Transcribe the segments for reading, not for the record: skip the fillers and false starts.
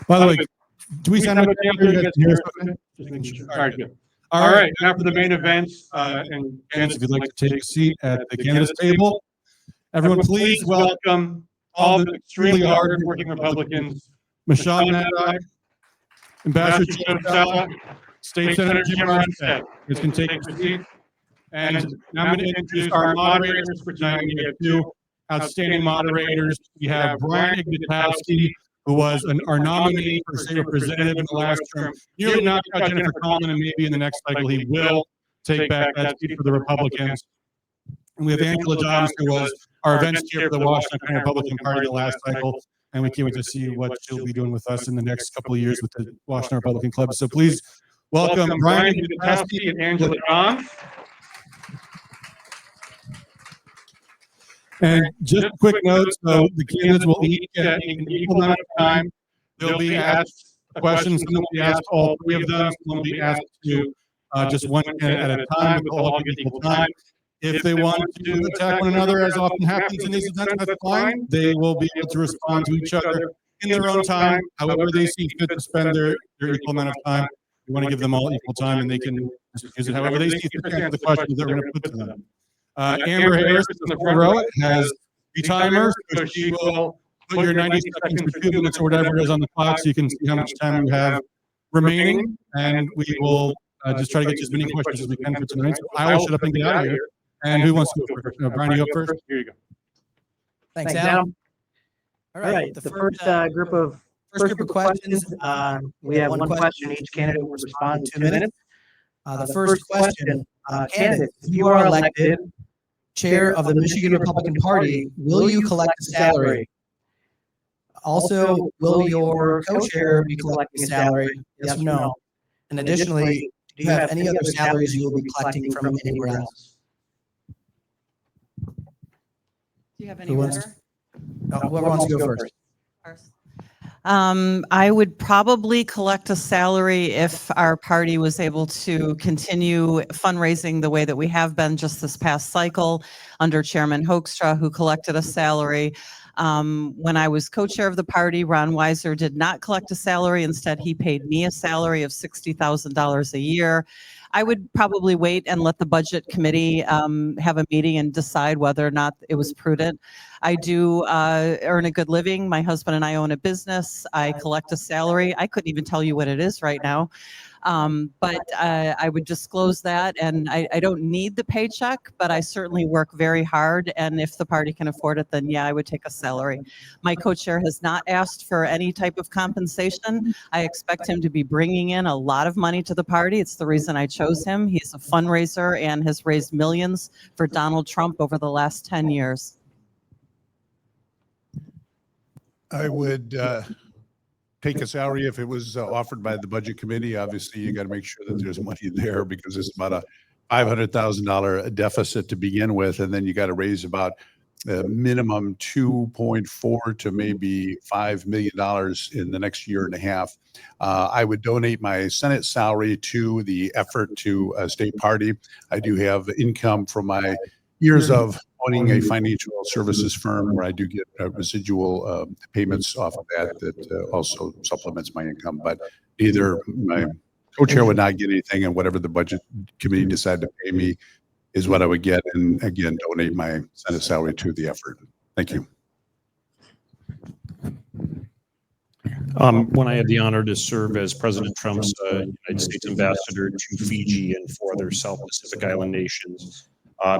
By the way, do we sound okay? All right, good. All right, now for the main events. And If you'd like to take a seat at the candidates table, everyone please welcome all the extremely hard-working Republicans, Meshawn Maddock, Ambassador Joe Cella, State Senator Jim Runestad. You can take a seat. And now I'm going to introduce our moderators for tonight. We have two outstanding moderators. We have Brian Ignatowski, who was our nominee for state representative in the last term. Nearly knocked out Jennifer Coleman, and maybe in the next cycle he will take back that seat for the Republicans. And we have Angela Dahms, who was our events chair for the Washtenaw County Republican Party the last cycle. And we can't wait to see what she'll be doing with us in the next couple of years with the Washtenaw Republican Club. So please welcome Brian Ignatowski and Angela Dahms. And just a quick note, so the candidates will each get an equal amount of time. They'll be asked questions, some will be asked all three of them, some will be asked to just one candidate at a time, but they'll all get equal time. If they want to attack one another, as often happens in these events, that's fine. They will be able to respond to each other in their own time, however they see fit to spend their equal amount of time. We want to give them all equal time, and they can use it however they see fit to answer the questions that we're going to put to them. Amber Harris in the front row has the timer, so she will put your 90 seconds for 2 minutes or whatever it is on the clock, so you can see how much time you have remaining, and we will just try to get you as many questions as we can for tonight. So I will shut up and get out of here. And who wants to go first? Brian, you up first? Here you go. Thanks, Adam. All right, the first group of questions. We have one question. Each candidate will respond in 2 minutes. The first question, candidates, if you are elected chair of the Michigan Republican Party, will you collect a salary? Also, will your co-chair be collecting a salary? Yes or no? And additionally, do you have any other salaries you will be collecting from anywhere else? Do you have any Whoever wants to go first. I would probably collect a salary if our party was able to continue fundraising the way that we have been just this past cycle under Chairman Hoekstra, who collected a salary. When I was co-chair of the party, Ron Weiser did not collect a salary. Instead, he paid me a salary of $60,000 a year. I would probably wait and let the budget committee have a meeting and decide whether or not it was prudent. I do earn a good living. My husband and I own a business. I collect a salary. I couldn't even tell you what it is right now. But I would disclose that, and I don't need the paycheck, but I certainly work very hard, and if the party can afford it, then yeah, I would take a salary. My co-chair has not asked for any type of compensation. I expect him to be bringing in a lot of money to the party. It's the reason I chose him. He's a fundraiser and has raised millions for Donald Trump over the last 10 years. I would take a salary if it was offered by the budget committee. Obviously, you got to make sure that there's money there because it's about a $500,000 deficit to begin with, and then you got to raise about minimum $2.4 to maybe $5 million in the next year and a half. I would donate my Senate salary to the effort to a state party. I do have income from my years of owning a financial services firm where I do get residual payments off of that also supplements my income. But either my co-chair would not get anything, and whatever the budget committee decided to pay me is what I would get. And again, donate my Senate salary to the effort. Thank you. When I had the honor to serve as President Trump's United States ambassador to Fiji and 4 other South Pacific Island nations,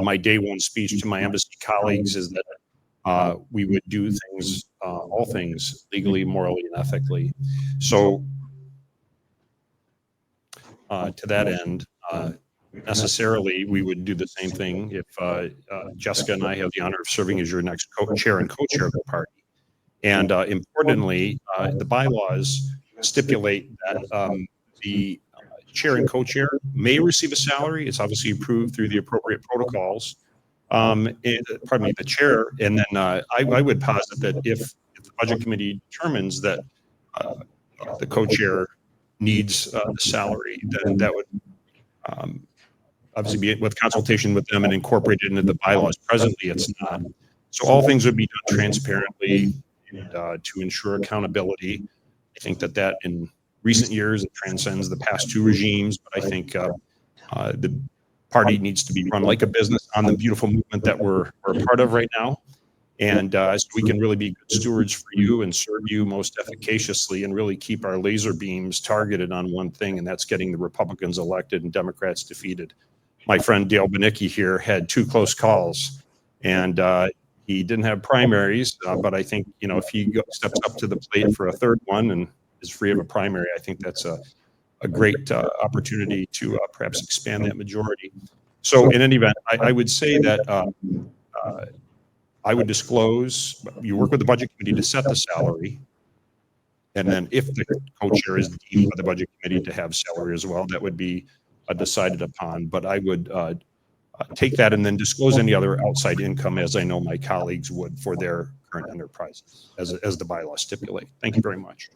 my day one speech to my embassy colleagues is that we would do things, all things, legally, morally, and ethically. So to that end, necessarily, we would do the same thing if Jessica and I have the honor of serving as your next co-chair and co-chair of the party. And importantly, the bylaws stipulate that the chair and co-chair may receive a salary. It's obviously approved through the appropriate protocols. Pardon me, the chair. And then I would posit that if the budget committee determines that the co-chair needs the salary, then that would obviously be with consultation with them and incorporated into the bylaws. Presently, it's not. So all things would be done transparently and, to ensure accountability. I think that in recent years, it transcends the past two regimes, but I think the party needs to be run like a business on the beautiful movement that we're a part of right now. And so we can really be good stewards for you and serve you most efficaciously and really keep our laser beams targeted on one thing, and that's getting the Republicans elected and Democrats defeated. My friend Dale Banicki here had two close calls, and he didn't have primaries, but I think, if he steps up to the plate for a third one and is free of a primary, I think that's a great opportunity to perhaps expand that majority. So in any event, I would say that I would disclose, you work with the budget committee to set the salary. And then if the co-chair is deemed by the budget committee to have salary as well, that would be decided upon. But I would take that and then disclose any other outside income, as I know my colleagues would for their current enterprises, as the bylaws stipulate. Thank you very much.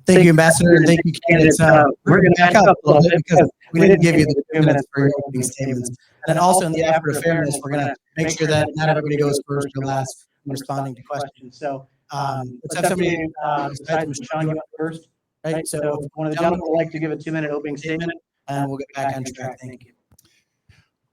Thank you, Ambassador, and thank you, candidates. We're going to back up a little bit because we didn't give you the 2 minutes for your opening statements. And also in the effort of fairness, we're going to make sure that not everybody goes first or last in responding to questions. So let's have somebody besides Meshawn, you up first, right? So if one of the gentlemen would like to give a 2-minute opening statement, and we'll get back on track. Thank you.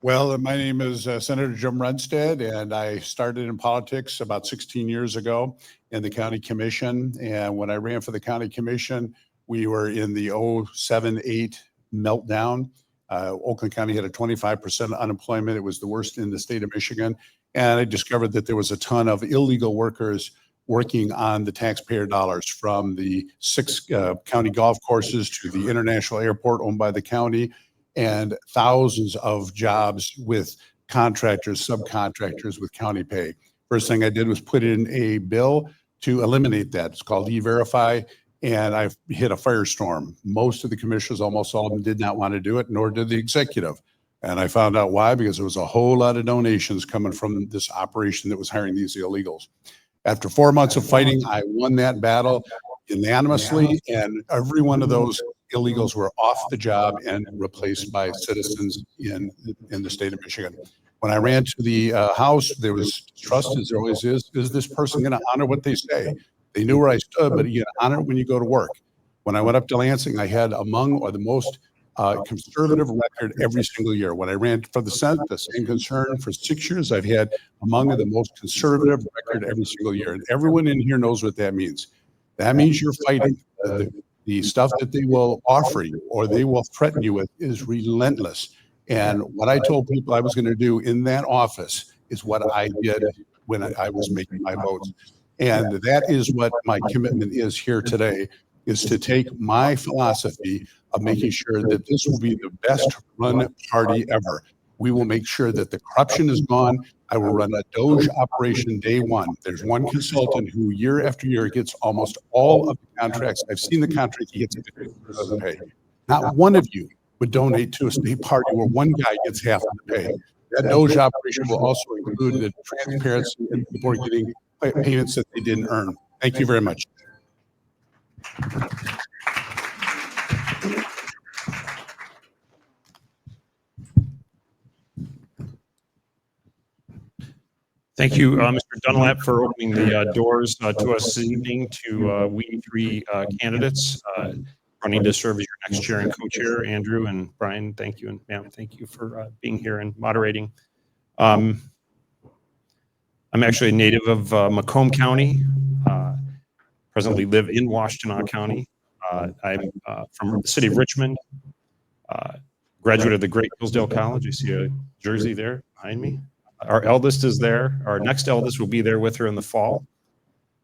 Well, my name is Senator Jim Runestad, and I started in politics about 16 years ago in the county commission. And when I ran for the county commission, we were in the 07-08 meltdown. Oakland County had a 25% unemployment. It was the worst in the state of Michigan. And I discovered that there was a ton of illegal workers working on the taxpayer dollars, from the 6 county golf courses to the international airport owned by the county, and thousands of jobs with contractors, subcontractors with county pay. First thing I did was put in a bill to eliminate that. It's called E-Verify, and I hit a firestorm. Most of the commissioners, almost all of them, did not want to do it, nor did the executive. And I found out why, because there was a whole lot of donations coming from this operation that was hiring these illegals. After 4 months of fighting, I won that battle unanimously, and every one of those illegals were off the job and replaced by citizens in the state of Michigan. When I ran to the House, there was trust, as there always is this person going to honor what they say? They knew where I stood, but you honor it when you go to work. When I went up to Lansing, I had among or the most conservative record every single year. When I ran for the Senate, the same concern. For 6 years, I've had among the most conservative record every single year. And everyone in here knows what that means. That means you're fighting. The stuff that they will offer you or they will threaten you with is relentless. And what I told people I was going to do in that office is what I did when I was making my votes. And that is what my commitment is here today, is to take my philosophy of making sure that this will be the best run party ever. We will make sure that the corruption is gone. I will run a Doge operation day one. There's one consultant who year after year gets almost all of the contracts. I've seen the contract he gets, doesn't pay. Not one of you would donate to a state party where one guy gets half of the pay. That Doge operation will also include the transparency and people getting payments that they didn't earn. Thank you very much. Thank you, Mr. Dunlap, for opening the doors to us this evening to we 3 candidates running to serve as your next chair and co-chair. Andrew and Brian, thank you, and ma'am, thank you for being here and moderating. I'm actually a native of Macomb County. Presently live in Washtenaw County. I'm from the city of Richmond. Graduate of the Great Hillsdale College. You see a jersey there behind me. Our eldest is there. Our next eldest will be there with her in the fall.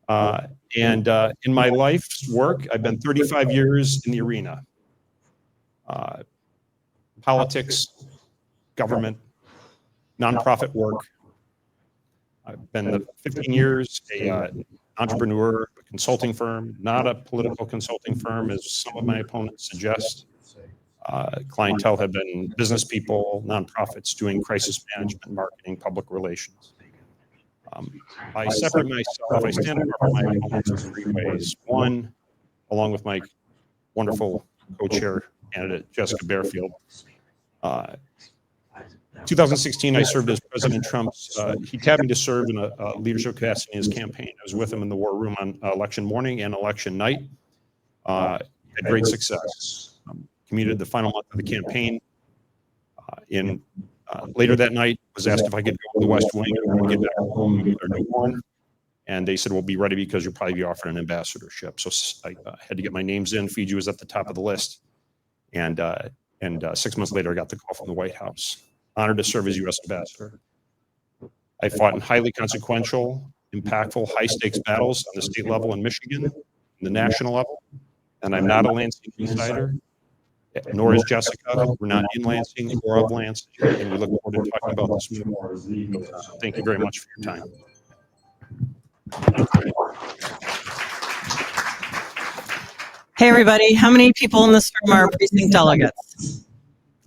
And in my life's work, I've been 35 years in the arena. Politics, government, nonprofit work. I've been 15 years an entrepreneur, a consulting firm, not a political consulting firm, as some of my opponents suggest. Clientele have been business people, nonprofits doing crisis management, marketing, public relations. I separate myself, I stand apart from my opponents in 3 ways. One, along with my wonderful co-chair candidate, Jessica Barefield. 2016, I served as President Trump's, he tabbed me to serve in a leadership capacity in his campaign. I was with him in the war room on election morning and election night. Had great success. Commuted the final month of the campaign. Later that night, was asked if I could go to the West Wing and get back home with our newborn. And they said, we'll be ready because you'll probably be offered an ambassadorship. So I had to get my names in. Fiji was at the top of the list. And 6 months later, I got the call from the White House. Honored to serve as U.S. ambassador. I fought in highly consequential, impactful, high-stakes battles on the state level in Michigan, and the national level. And I'm not a Lansing insider, nor is Jessica. We're not in Lansing or of Lansing, and we look forward to talking about this more. Thank you very much for your time. Hey, everybody. How many people in this room are precinct delegates?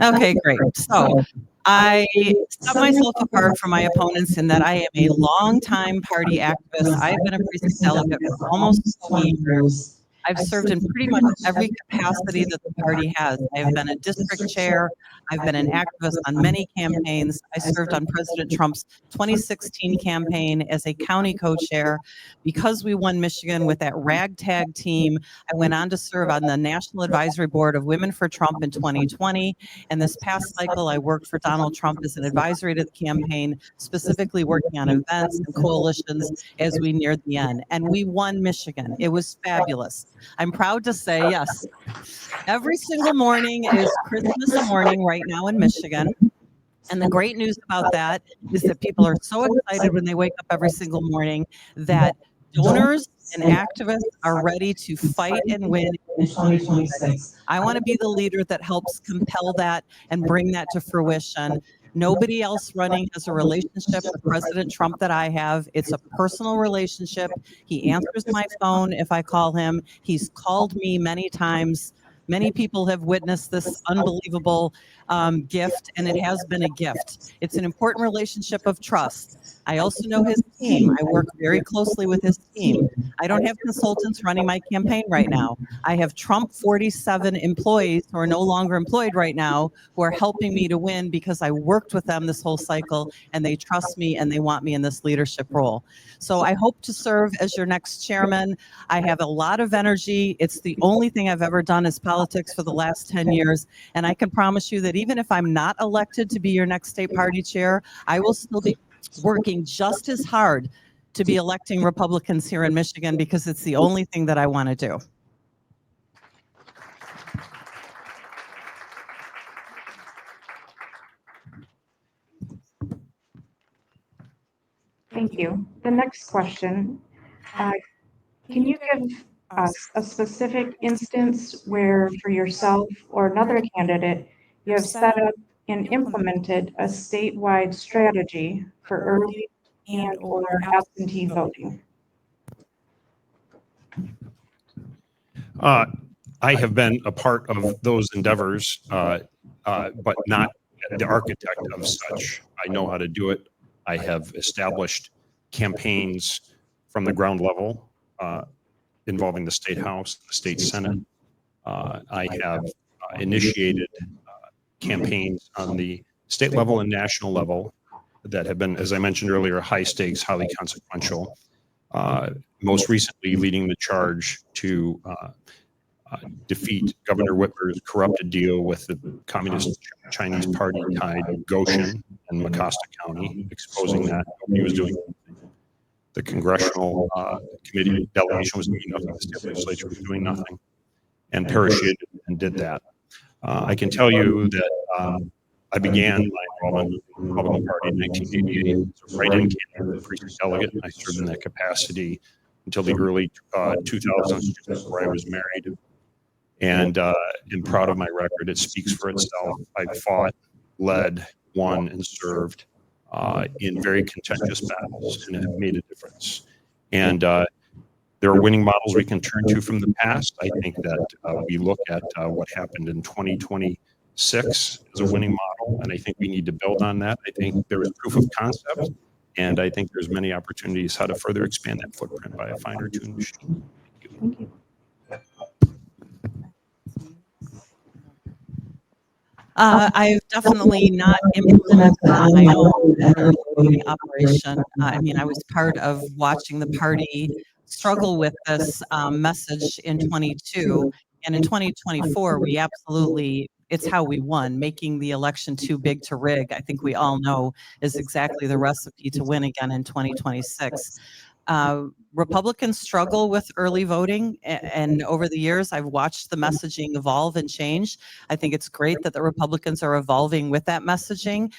Okay, great. So I set myself apart from my opponents in that I am a longtime party activist. I've been a precinct delegate for almost 20 years. I've served in pretty much every capacity that the party has. I've been a district chair. I've been an activist on many campaigns. I served on President Trump's 2016 campaign as a county co-chair. Because we won Michigan with that ragtag team, I went on to serve on the National Advisory Board of Women for Trump in 2020. And this past cycle, I worked for Donald Trump as an advisory to the campaign, specifically working on events and coalitions as we neared the end. And we won Michigan. It was fabulous. I'm proud to say, yes, every single morning is Christmas morning right now in Michigan. And the great news about that is that people are so excited when they wake up every single morning that donors and activists are ready to fight and win in 2026. I want to be the leader that helps compel that and bring that to fruition. Nobody else running has a relationship with President Trump that I have. It's a personal relationship. He answers my phone if I call him. He's called me many times. Many people have witnessed this unbelievable gift, and it has been a gift. It's an important relationship of trust. I also know his team. I work very closely with his team. I don't have consultants running my campaign right now. I have Trump 47 employees who are no longer employed right now who are helping me to win because I worked with them this whole cycle, and they trust me and they want me in this leadership role. So I hope to serve as your next chairman. I have a lot of energy. It's the only thing I've ever done is politics for the last 10 years. And I can promise you that even if I'm not elected to be your next state party chair, I will still be working just as hard to be electing Republicans here in Michigan because it's the only thing that I want to do. Thank you. The next question, can you give us a specific instance where for yourself or another candidate, you have set up and implemented a statewide strategy for early and or absentee voting? I have been a part of those endeavors, but not the architect of such. I know how to do it. I have established campaigns from the ground level involving the State House, the State Senate. I have initiated campaigns on the state level and national level that have been, as I mentioned earlier, high stakes, highly consequential. Most recently, leading the charge to defeat Governor Whitmer's corrupted deal with the Communist Chinese Party tied Goshen and Mecosta County, exposing that nobody was doing anything. The congressional committee delegation was doing nothing. The state legislature was doing nothing, and parachuted and did that. I can tell you that I began my involvement in the Republican Party in 1988, so right in Canada, precinct delegate, and I served in that capacity until the early 2000s, where I was married. And am proud of my record. It speaks for itself. I fought, led, won, and served in very contentious battles, and have made a difference. And there are winning models we can turn to from the past. I think that we look at what happened in 2026 as a winning model, and I think we need to build on that. I think there is proof of concept, and I think there's many opportunities how to further expand that footprint by a finer tuned machine. Thank you. I've definitely not implemented on my own an early voting operation. I mean, I was part of watching the party struggle with this message in 22. And in 2024, we absolutely, it's how we won. Making the election too big to rig, I think we all know, is exactly the recipe to win again in 2026. Republicans struggle with early voting, and over the years, I've watched the messaging evolve and change. I think it's great that the Republicans are evolving with that messaging.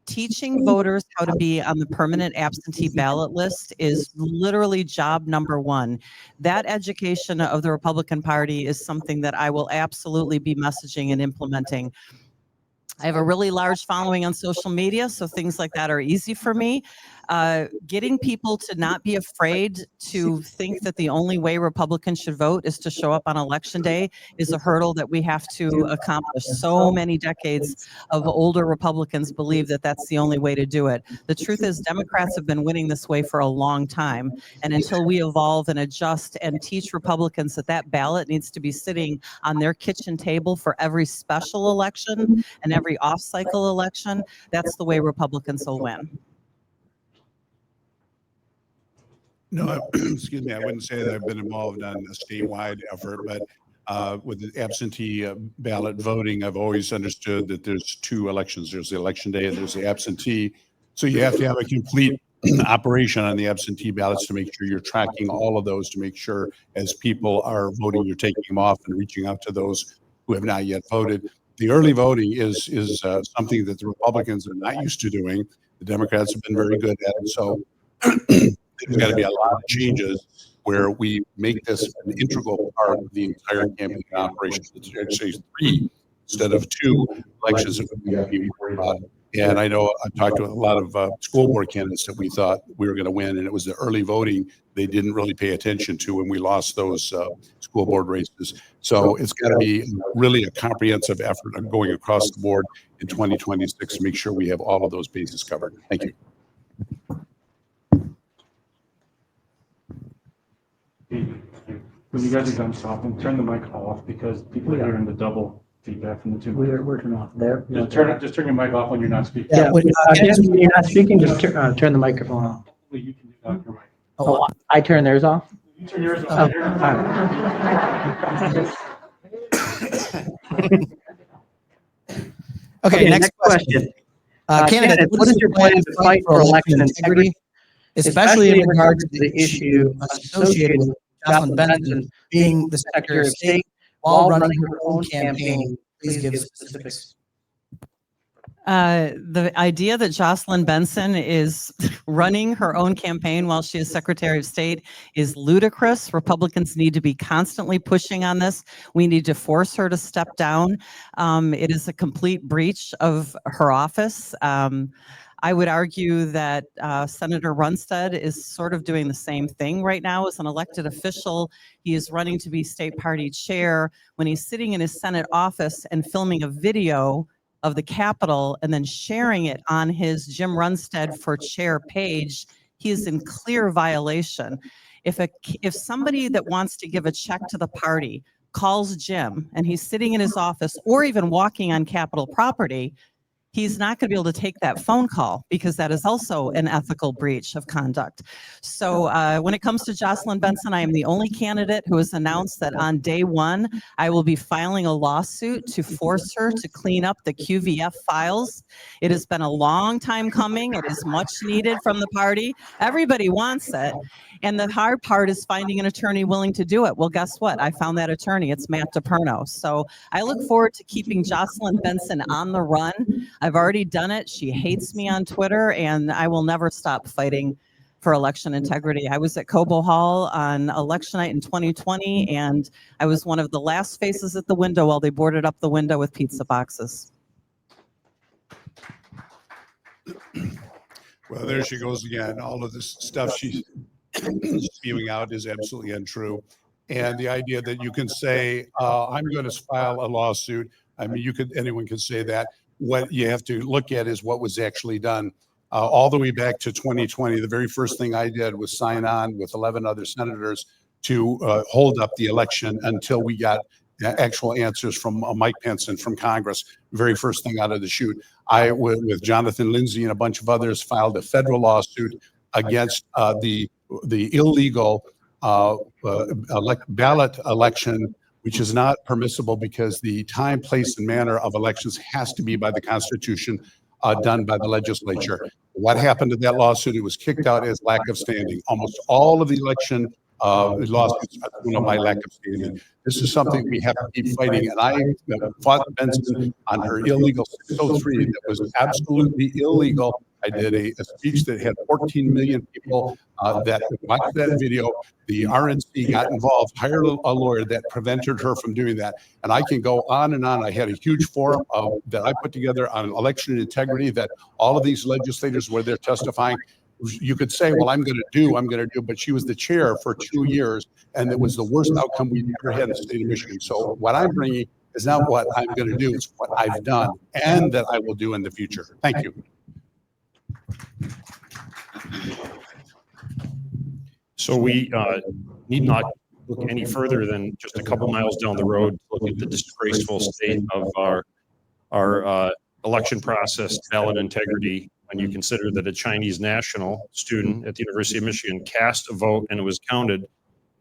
Teaching voters how to be on the permanent absentee ballot list is literally job number one. That education of the Republican Party is something that I will absolutely be messaging and implementing. I have a really large following on social media, so things like that are easy for me. Getting people to not be afraid to think that the only way Republicans should vote is to show up on election day is a hurdle that we have to accomplish. So many decades of older Republicans believe that that's the only way to do it. The truth is Democrats have been winning this way for a long time. And until we evolve and adjust and teach Republicans that that ballot needs to be sitting on their kitchen table for every special election and every off-cycle election, that's the way Republicans will win. No, excuse me, I wouldn't say that I've been involved on a statewide effort, but with the absentee ballot voting, I've always understood that there's two elections. There's the election day and there's the absentee. So you have to have a complete operation on the absentee ballots to make sure you're tracking all of those, to make sure as people are voting, you're taking them off and reaching out to those who have not yet voted. The early voting is something that the Republicans are not used to doing. The Democrats have been very good at it. So there's got to be a lot of changes where we make this an integral part of the entire campaign operation. It's actually 3 instead of 2 elections that we have to be worried about. And I know I've talked to a lot of school board candidates that we thought we were going to win, and it was the early voting they didn't really pay attention to when we lost those school board races. So it's got to be really a comprehensive effort of going across the board in 2026 to make sure we have all of those bases covered. Thank you. When you guys are done stopping, turn the mic off because people are hearing the double feedback from the two. We're turning off there. Just turn your mic off when you're not speaking. Yeah, when you're not speaking, just turn the microphone off. You can do that, your mic. Oh, I turn theirs off? You turn yours off. Okay, next question. Candidate, what is your plan to fight for election integrity, especially in regard to the issue associated with Jocelyn Benson being the Secretary of State while running her own campaign? Please give specifics. The idea that Jocelyn Benson is running her own campaign while she is Secretary of State is ludicrous. Republicans need to be constantly pushing on this. We need to force her to step down. It is a complete breach of her office. I would argue that Senator Runestad is sort of doing the same thing right now as an elected official. He is running to be state party chair when he's sitting in his Senate office and filming a video of the Capitol and then sharing it on his Jim Runestad for Chair page. He is in clear violation. If somebody that wants to give a check to the party calls Jim and he's sitting in his office or even walking on Capitol property, he's not going to be able to take that phone call because that is also an ethical breach of conduct. So when it comes to Jocelyn Benson, I am the only candidate who has announced that on day 1, I will be filing a lawsuit to force her to clean up the QVF files. It has been a long time coming. It is much needed from the party. Everybody wants it. And the hard part is finding an attorney willing to do it. Well, guess what? I found that attorney. It's Matt DePerno. So I look forward to keeping Jocelyn Benson on the run. I've already done it. She hates me on Twitter, and I will never stop fighting for election integrity. I was at Cobo Hall on election night in 2020, and I was one of the last faces at the window while they boarded up the window with pizza boxes. Well, there she goes again. All of this stuff she's spewing out is absolutely untrue. And the idea that you can say, I'm going to file a lawsuit. I mean, anyone can say that. What you have to look at is what was actually done. All the way back to 2020, the very first thing I did was sign on with 11 other senators to hold up the election until we got actual answers from Mike Pence and from Congress. Very first thing out of the chute. I, with Jonathan Lindsay and a bunch of others, filed a federal lawsuit against the illegal ballot election, which is not permissible because the time, place, and manner of elections has to be by the Constitution, done by the legislature. What happened to that lawsuit? It was kicked out as lack of standing. Almost all of the election lawsuits are by lack of standing. This is something we have to keep fighting. And I fought Benson on her illegal 603 that was absolutely illegal. I did a speech that had 14 million people that watched that video. The RNC got involved, hired a lawyer that prevented her from doing that. And I can go on and on. I had a huge forum that I put together on election integrity that all of these legislators were there testifying. You could say, well, I'm going to do, but she was the chair for 2 years, and it was the worst outcome we've ever had in the state of Michigan. So what I'm bringing is not what I'm going to do, it's what I've done and that I will do in the future. Thank you. So we need not look any further than just a couple miles down the road to look at the disgraceful state of our election process, ballot integrity, when you consider that a Chinese national student at the University of Michigan cast a vote and it was counted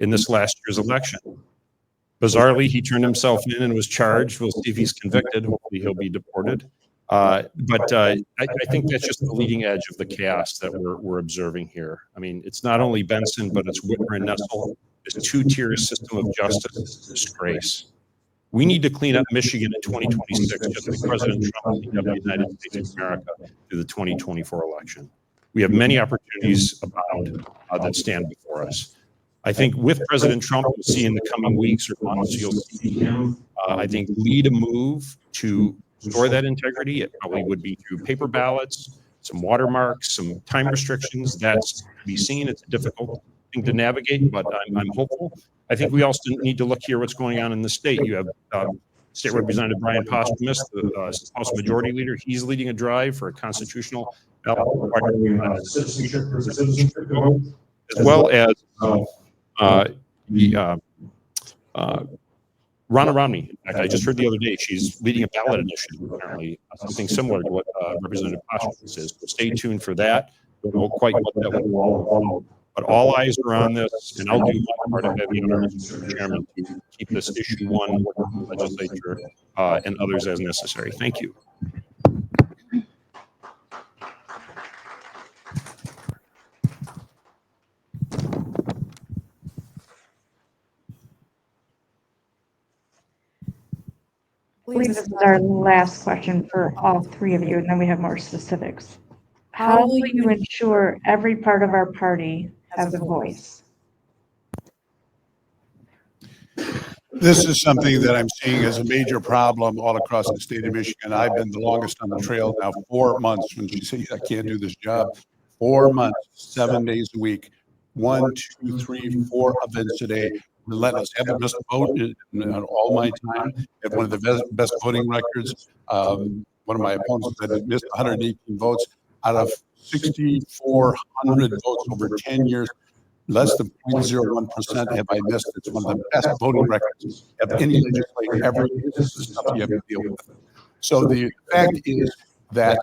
in this last year's election. Bizarrely, he turned himself in and was charged. We'll see if he's convicted. Hopefully he'll be deported. But I think that's just the leading edge of the chaos that we're observing here. I mean, it's not only Benson, but it's Whitmer and Nessel. This two-tier system of justice is a disgrace. We need to clean up Michigan in 2026, just like President Trump cleaned up the United States of America through the 2024 election. We have many opportunities abound that stand before us. I think with President Trump, we'll see in the coming weeks or months, you'll see him, I think, lead a move to restore that integrity. It probably would be through paper ballots, some watermarks, some time restrictions. That's to be seen. It's a difficult thing to navigate, but I'm hopeful. I think we also need to look here what's going on in the state. You have State Representative Brian Posthumus, the House Majority Leader. He's leading a drive for a constitutional ballot citizenship vote, as well as Ronna Romney. In fact, I just heard the other day she's leading a ballot initiative, apparently, something similar to what Representative Posthumus is. So stay tuned for that. Don't know quite what that will all about. But all eyes are on this, and I'll do my part of having Mr. Chairman to keep this issue one with the legislature and others as necessary. Thank you. I believe this is our last question for all three of you, and then we have more specifics. How will you ensure every part of our party has a voice? This is something that I'm seeing as a major problem all across the state of Michigan. I've been the longest on the trail now, 4 months. When she said, I can't do this job, 4 months, 7 days a week, 1, 2, 3, 4 events a day. Relentless. Haven't missed a vote in all my time. Have one of the best voting records. One of my opponents had missed 118 votes out of 6,400 votes over 10 years. Less than 0.01% have I missed. It's one of the best voting records of any legislator ever. This is stuff you have to deal with. So the fact is that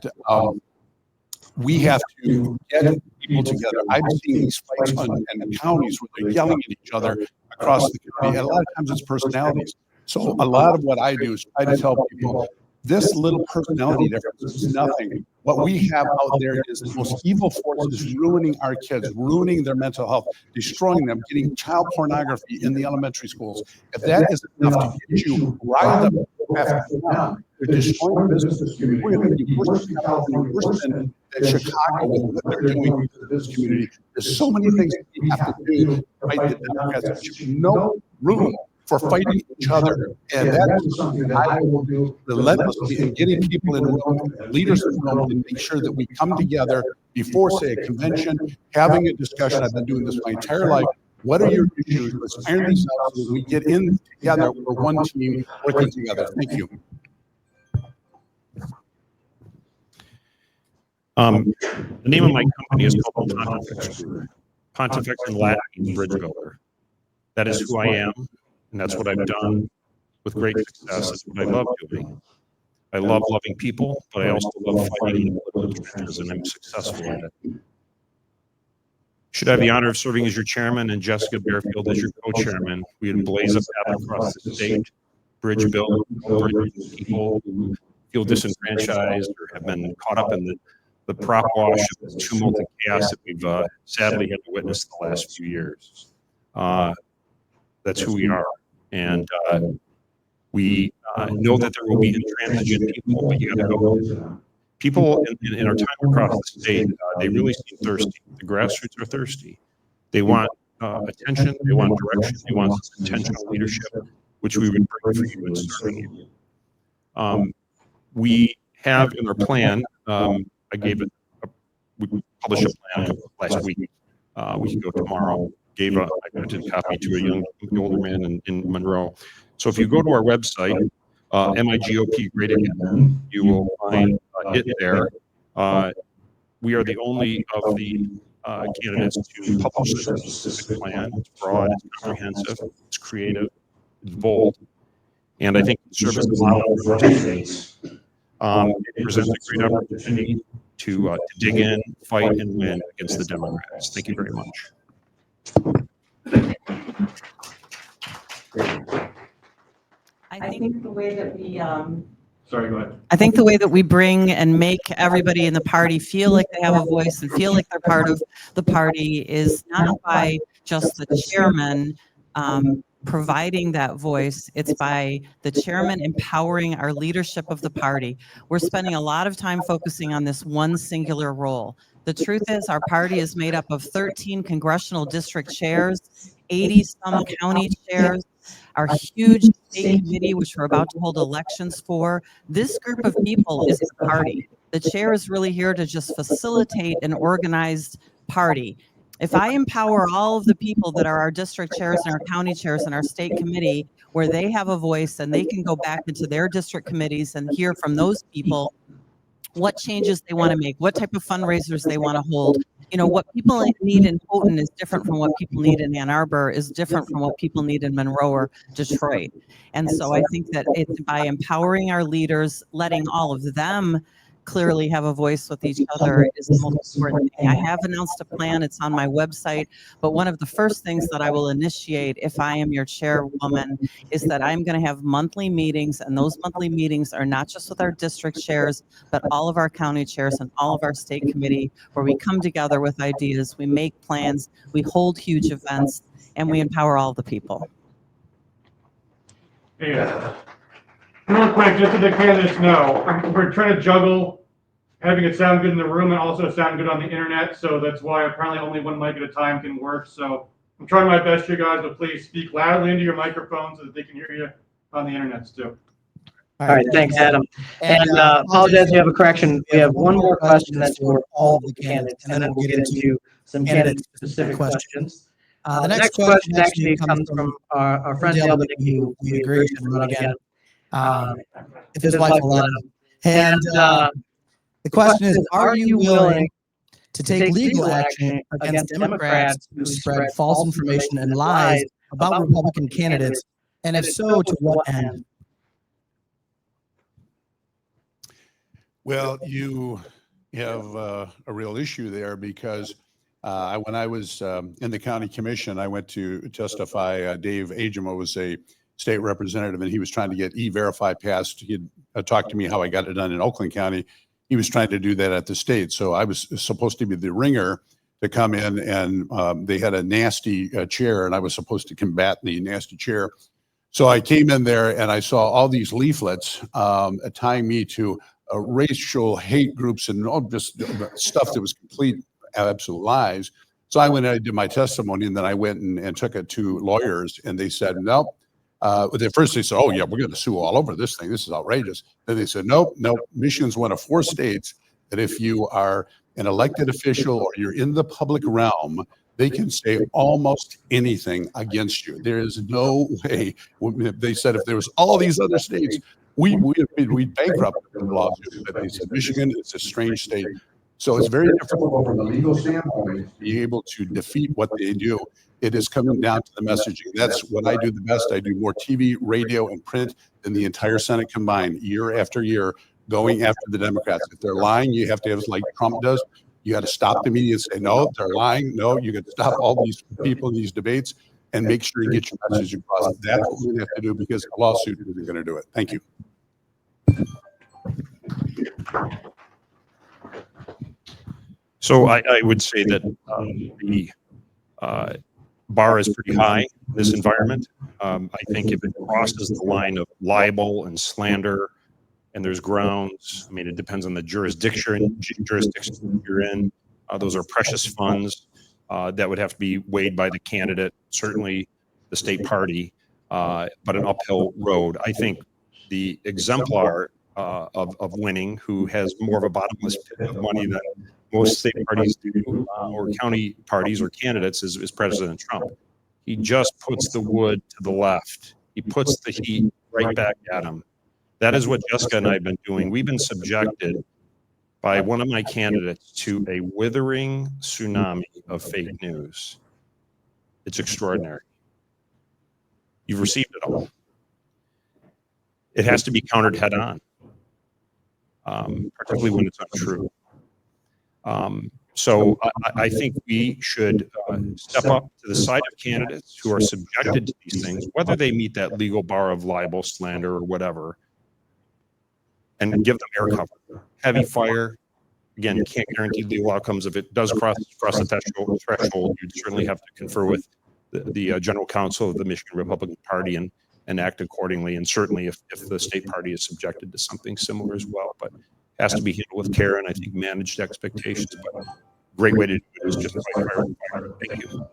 we have to get people together. I've seen these fights in counties where they're yelling at each other across the community. And a lot of times it's personalities. So a lot of what I do is try to tell people this little personality difference is nothing. What we have out there is the most evil forces ruining our kids, ruining their mental health, destroying them, getting child pornography in the elementary schools. If that isn't enough to get you riled up, they're destroying businesses. We're going to be worse than California, worse than Chicago with what they're doing to this community. There's so many things that we have to do to fight the Democrats. There should be no room for fighting each other. And that is something that I will do relentlessly in getting people in the room, leaders in the room, to make sure that we come together before, say, a convention, having a discussion. I've been doing this my entire life. What are your issues? Let's iron these out so that we get in together. We're one team working together. Thank you. The name of my company is called Pontifex. Pontifex in Latin means bridge builder. That is who I am, and that's what I've done with great success. That's what I love doing. I love loving people, but I also love fighting in the trenches, and I'm successful at it. Should have the honor of serving as your chairman and Jessica Bearfield as your co-chairman. We would blaze a path across the state, bridge build, bridge people who feel disenfranchised or have been caught up in the prop wash of the tumult and chaos that we've sadly had to witness the last few years. That's who we are. And we know that there will be intransigent people, but you got to go with them. People in our time across the state, they really seem thirsty. The grassroots are thirsty. They want attention, they want direction, they want intentional leadership, which we would bring for you in serving you. We have in our plan, I gave it, we published a plan last week. We can go tomorrow. I printed a copy to a young older man in Monroe. So if you go to our website, MIGOP Great Again, you will find it there. We are the only of the candidates to publish a specific plan. It's broad, it's comprehensive, it's creative, it's bold, and I think it serves as a model for other states. It presents a great opportunity to dig in, fight, and win against the Democrats. Thank you very much. I think the way that we Sorry, go ahead. I think the way that we bring and make everybody in the party feel like they have a voice and feel like they're part of the party is not by just the chairman providing that voice. It's by the chairman empowering our leadership of the party. We're spending a lot of time focusing on this one singular role. The truth is our party is made up of 13 congressional district chairs, 80 some county chairs, our huge state committee, which we're about to hold elections for. This group of people is the party. The chair is really here to just facilitate an organized party. If I empower all of the people that are our district chairs and our county chairs and our state committee, where they have a voice and they can go back into their district committees and hear from those people what changes they want to make, what type of fundraisers they want to hold. You know, what people need in Houghton is different from what people need in Ann Arbor, is different from what people need in Monroe or Detroit. And so I think that it's by empowering our leaders, letting all of them clearly have a voice with each other is the most important thing. I have announced a plan. It's on my website. But one of the first things that I will initiate if I am your chairwoman is that I'm going to have monthly meetings. And those monthly meetings are not just with our district chairs, but all of our county chairs and all of our state committee, where we come together with ideas, we make plans, we hold huge events, and we empower all the people. Hey, real quick, just so the candidates know, we're trying to juggle having it sound good in the room and also sound good on the internet. So that's why apparently only one mic at a time can work. So I'm trying my best, you guys, but please speak loudly into your microphones so that they can hear you on the internet too. All right, thanks, Adam. And apologize, we have a correction. We have one more question that's for all of the candidates, and then we'll get into some candidate-specific questions. The next question actually comes from our friend Dale, who we agree should run again. If his wife will let him. And the question is, are you willing to take legal action against Democrats who spread false information and lies about Republican candidates? And if so, to what end? Well, you have a real issue there because when I was in the county commission, I went to testify. Dave Agema was a state representative, and he was trying to get E-Verify passed. He had talked to me how I got it done in Oakland County. He was trying to do that at the state. So I was supposed to be the ringer to come in, and they had a nasty chair, and I was supposed to combat the nasty chair. So I came in there, and I saw all these leaflets tying me to racial hate groups and all just stuff that was complete, absolute lies. So I went and I did my testimony, and then I went and took it to lawyers, and they said, nope. At first they said, oh yeah, we're going to sue all over this thing. This is outrageous. Then they said, nope. Michigan's one of 4 states that if you are an elected official or you're in the public realm, they can say almost anything against you. There is no way. They said if there was all these other states, we bankrupt the lawsuit. But they said Michigan is a strange state. So it's very difficult from a legal standpoint to be able to defeat what they do. It is coming down to the messaging. That's what I do the best. I do more TV, radio, and print than the entire Senate combined, year after year, going after the Democrats. If they're lying, you have to have, like Trump does, You got to stop the media and say, no, they're lying. No, you got to stop all these people in these debates and make sure you get your message across. That's what we have to do because a lawsuit isn't going to do it. Thank you. So I would say that the bar is pretty high in this environment. I think if it crosses the line of libel and slander, and there's grounds, I mean, it depends on the jurisdiction you're in. Those are precious funds that would have to be weighed by the candidate, certainly the state party, but an uphill road. I think the exemplar of winning, who has more of a bottomless pit of money than most state parties do, or county parties or candidates, is President Trump. He just puts the wood to the left. He puts the heat right back at him. That is what Jessica and I have been doing. We've been subjected by one of my candidates to a withering tsunami of fake news. It's extraordinary. You've received it all. It has to be countered head on, particularly when it's untrue. So I think we should step up to the side of candidates who are subjected to these things, whether they meet that legal bar of libel, slander, or whatever, and give them air cover. Heavy fire, again, you can't guarantee legal outcomes. If it does cross the threshold, you'd certainly have to confer with the general counsel of the Michigan Republican Party and act accordingly. And certainly if the state party is subjected to something similar as well, but has to be handled with care and I think managed expectations. But great way to do it is just fight fire with fire. Thank you.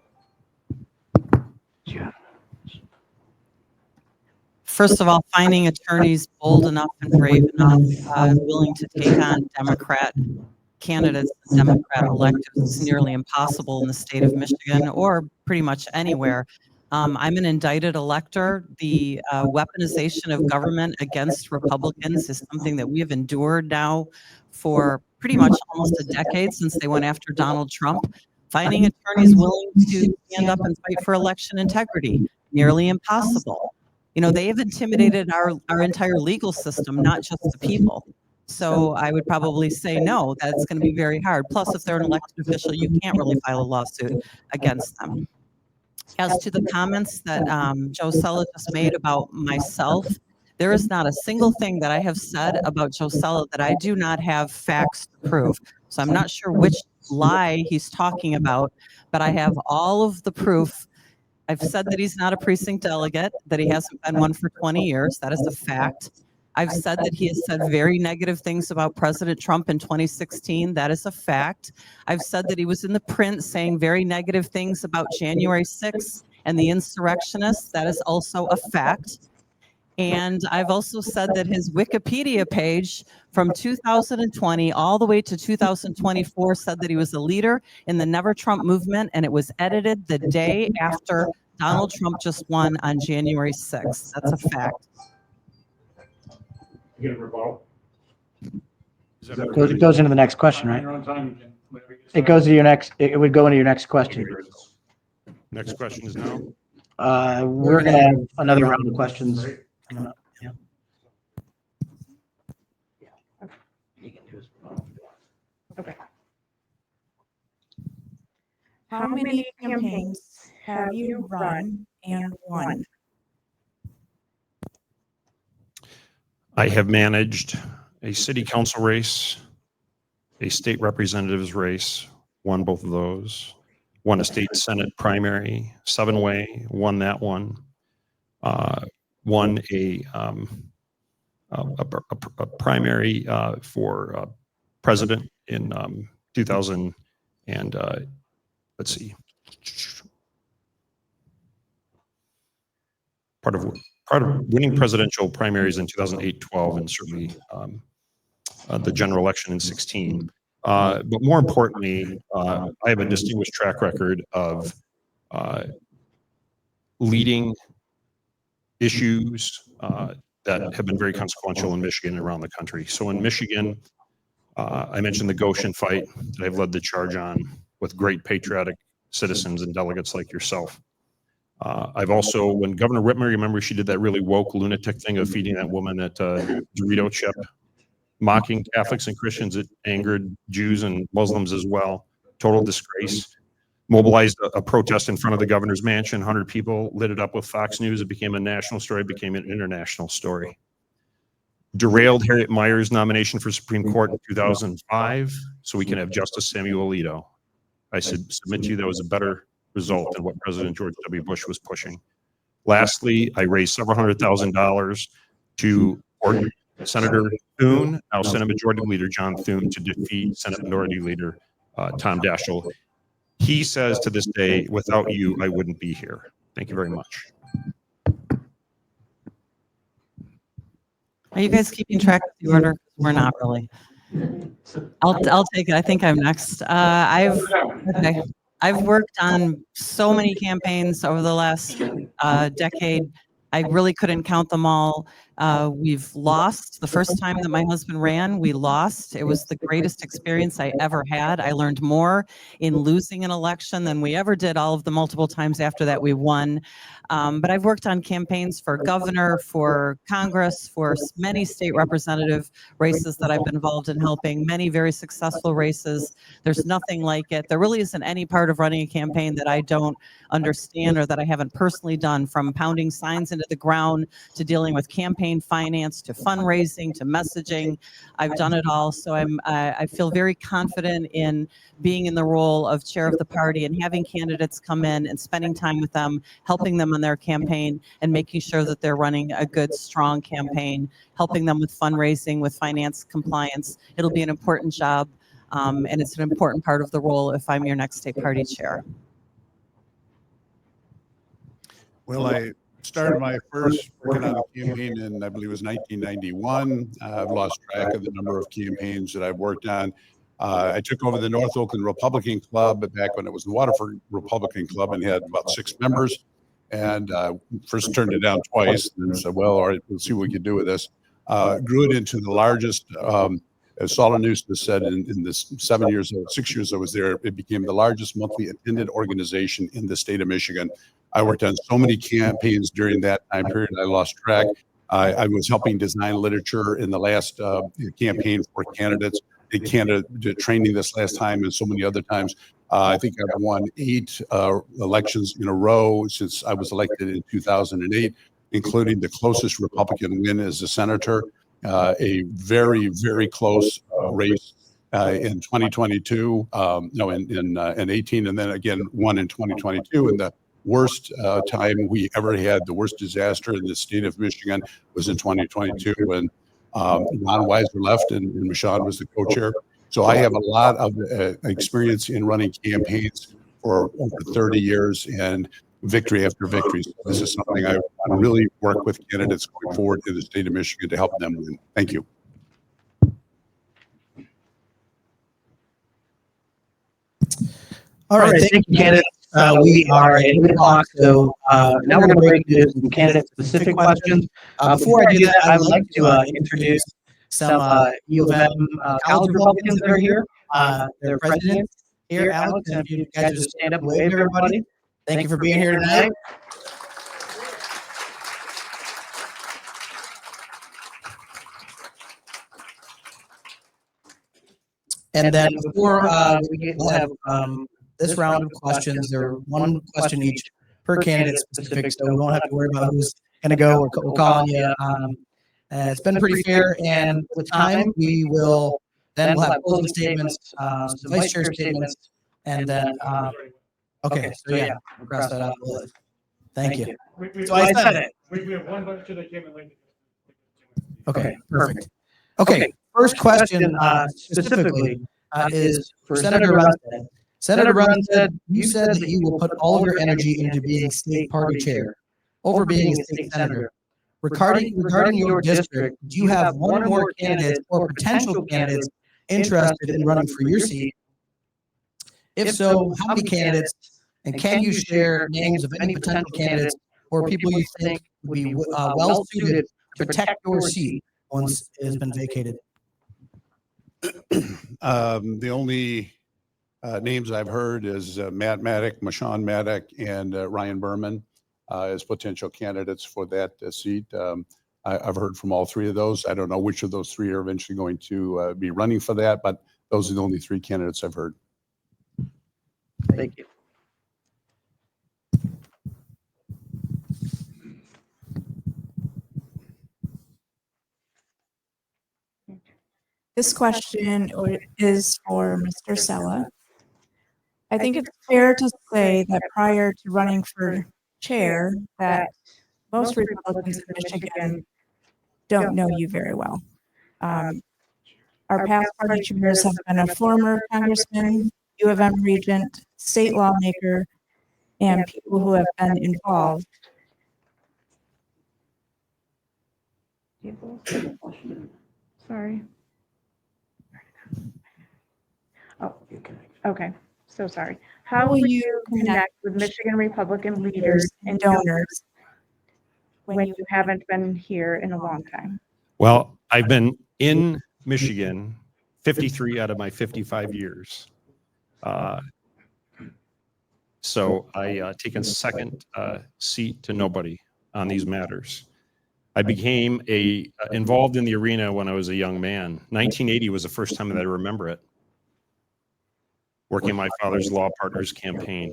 First of all, finding attorneys bold enough and brave enough, willing to take on Democrat candidates, Democrat electives is nearly impossible in the state of Michigan or pretty much anywhere. I'm an indicted elector. The weaponization of government against Republicans is something that we have endured now for pretty much almost a decade since they went after Donald Trump. Finding attorneys willing to stand up and fight for election integrity, nearly impossible. You know, they have intimidated our entire legal system, not just the people. So I would probably say no, that's going to be very hard. Plus, if they're an elected official, you can't really file a lawsuit against them. As to the comments that Joe Cella just made about myself, there is not a single thing that I have said about Joe Cella that I do not have facts to prove. So I'm not sure which lie he's talking about, but I have all of the proof. I've said that he's not a precinct delegate, that he hasn't been one for 20 years. That is a fact. I've said that he has said very negative things about President Trump in 2016. That is a fact. I've said that he was in the print saying very negative things about January 6th and the insurrectionists. That is also a fact. And I've also said that his Wikipedia page from 2020 all the way to 2024 said that he was a leader in the Never Trump movement, and it was edited the day after Donald Trump just won on January 6th. That's a fact. You get a rebuttal. It goes into the next question, right? Your own time, you can- It goes to your next, it would go into your next question. Next question is now. We're going to have another round of questions. coming up. Yeah. You can do as well. Okay. How many campaigns have you run and won? I have managed a city council race, a state representative's race, won both of those, won a state senate primary, 7-way, won that one, won a primary for president in 2000 and let's see, part of winning presidential primaries in 2008-12 and certainly the general election in 16. But more importantly, I have a distinguished track record of leading issues that have been very consequential in Michigan and around the country. So in Michigan, I mentioned the Goshen fight that I've led the charge on with great patriotic citizens and delegates like yourself. I've also, when Governor Whitmer, remember she did that really woke lunatic thing of feeding that woman that Dorito chip. mocking Catholics and Christians. It angered Jews and Muslims as well. Total disgrace. Mobilized a protest in front of the governor's mansion. 100 people lit it up with Fox News. It became a national story, became an international story. Derailed Harriet Meyer's nomination for Supreme Court in 2005 so we can have Justice Samuel Alito. I submit to you that was a better result than what President George W. Bush was pushing. Lastly, I raised several $100,000 to support Senator Thune, now Senate Majority Leader John Thune, to defeat Senate Minority Leader Tom Daschle. He says to this day, without you, I wouldn't be here. Thank you very much. Are you guys keeping track of the order? We're not really. I'll take it. I think I'm next. I've worked on so many campaigns over the last decade. I really couldn't count them all. We've lost. The first time that my husband ran, we lost. It was the greatest experience I ever had. I learned more in losing an election than we ever did all of the multiple times after that we won. But I've worked on campaigns for governor, for Congress, for many state representative races that I've been involved in helping, many very successful races. There's nothing like it. There really isn't any part of running a campaign that I don't understand or that I haven't personally done, from pounding signs into the ground to dealing with campaign finance to fundraising to messaging. I've done it all. So I feel very confident in being in the role of chair of the party and having candidates come in and spending time with them, helping them on their campaign and making sure that they're running a good, strong campaign, helping them with fundraising, with finance compliance. It'll be an important job, and it's an important part of the role if I'm your next state party chair. Well, I started my first working on a campaign in, I believe it was 1991. I've lost track of the number of campaigns that I've worked on. I took over the North Oakland Republican Club back when it was the Waterford Republican Club and had about 6 members. And first turned it down twice and said, well, all right, we'll see what we can do with this. Grew it into the largest, as Solon Newsom said, in the 6 years I was there, it became the largest monthly attended organization in the state of Michigan. I worked on so many campaigns during that time period, I lost track. I was helping design literature in the last campaign for candidates. Canada did training this last time and so many other times. I think I've won 8 elections in a row since I was elected in 2008, including the closest Republican win as a senator, a very, very close race in 2022, in 18, and then again one in 2022. And the worst time we ever had, the worst disaster in the state of Michigan was in 2022 when Ron Weiser left and Meshawn was the co-chair. So I have a lot of experience in running campaigns for over 30 years and victory after victory. So this is something I want to really work with candidates going forward in the state of Michigan to help them win. Thank you. All right, thank you, candidates. We are at 8 o'clock, so now we're going to break into some candidate-specific questions. Before I do that, I would like to introduce some U of M college Republicans that are here. Their presidents here, Alex, and if you guys just stand up and wave to everybody. Thank you for being here tonight. And then before we'll have this round of questions, there are one question each per candidate specific, so we won't have to worry about who's going to go. We're calling you. It's been pretty fair, and with time, we'll have closing statements, some vice chair statements, and then, okay, so yeah, we'll cross that out the list. Thank you. So I said it. We have one vote that came in late. Okay, perfect. Okay, first question specifically is for Senator Runestad. Senator Runestad, you said that you will put all of your energy into being state party chair over being a state senator. Regarding your district, do you have one or more candidates or potential candidates interested in running for your seat? If so, how many candidates? And can you share names of any potential candidates or people you think would be well suited to protect your seat once it has been vacated? The only names I've heard is Matt Maddock, Meshawn Maddock, and Ryan Berman as potential candidates for that seat. I've heard from all three of those. I don't know which of those three are eventually going to be running for that, but those are the only three candidates I've heard. Thank you. This question is for Mr. Cella. I think it's fair to say that prior to running for chair, that most Republicans in Michigan don't know you very well. Our past party chairs have been a former congressman, U of M regent, state lawmaker, and people who have been involved. Sorry. Oh, okay. So sorry. How will you connect with Michigan Republican leaders and donors when you haven't been here in a long time? Well, I've been in Michigan 53 out of my 55 years. So I taken second seat to nobody on these matters. I became involved in the arena when I was a young man. 1980 was the first time that I remember it. Working my father's law partner's campaign.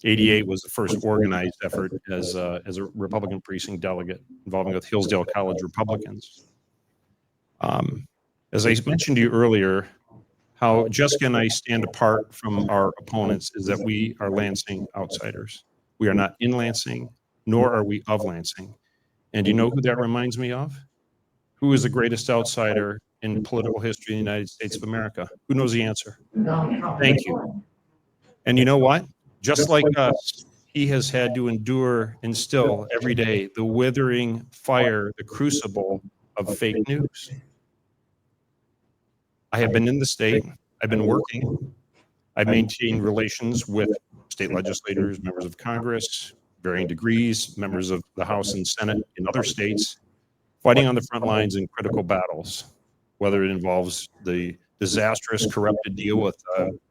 88 was the first organized effort as a Republican precinct delegate involving with Hillsdale College Republicans. As I mentioned to you earlier, how Jessica and I stand apart from our opponents is that we are Lansing outsiders. We are not in Lansing, nor are we of Lansing. And do you know who that reminds me of? Who is the greatest outsider in political history in the United States of America? Who knows the answer? Thank you. And you know what? Just like us, he has had to endure and still every day the withering fire, the crucible of fake news. I have been in the state. I've been working. I've maintained relations with state legislators, members of Congress, varying degrees, members of the House and Senate in other states, fighting on the front lines in critical battles, whether it involves the disastrous corrupted deal with